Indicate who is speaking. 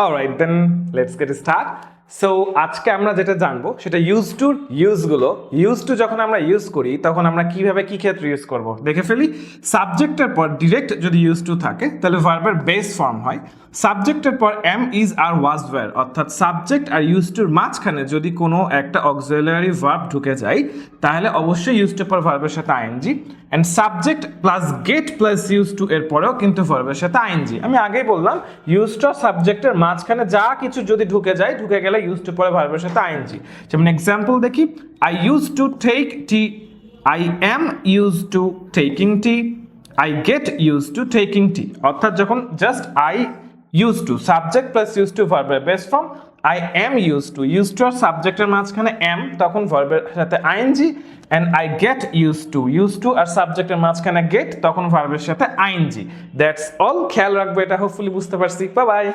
Speaker 1: Alright then let's get start. So আজকে আমরা যেটা জানবো সেটা ইউজ টুর ইউজগুলো। ইউজ টু যখন আমরা ইউজ করি তখন আমরা কিভাবে কি ক্ষেত্রে ইউজ করব দেখে ফেলি। সাবজেক্টের পর ডিরেক্ট যদি ইউজ টু থাকে তাহলে ভার্বের বেস ফর্ম হয়। সাবজেক্টের পর am is are was were, অর্থাৎ সাবজেক্ট আর ইউজ টুর মাঝখানে যদি কোনো একটা অক্সিলারি ভার্ব ঢুকে যায় তাহলে অবশ্যই ইউজ টু পর ভার্বের সাথে ING. And subject plus get plus use to এর পরেও কিন্তু ভার্বের সাথে আইএনজি। আমি আগেই বললাম ইউজ টু সাবজেক্টের মাঝখানে যা কিছু যদি ঢুকে যায়, ঢুকে গেলে ইউজ টু পরে ভার্বের সাথে আইএনজি। যেমন এক্সাম্পল দেখি, I use to take tea, I am use to taking tea, I get use to taking tea. অর্থাৎ যখন just I use to subject plus use to ভার্বের base form, I am use to আর সাবজেক্টের মাঝখানে am, তখন ভার্বের সাথে ING. And I get use to আর সাবজেক্টের মাঝখানে গেট, তখন ভার্বের সাথে আইএনজি। That's all. খেয়াল রাখবো এটা, হোপফুলি বুঝতে পারছি। Bye bye.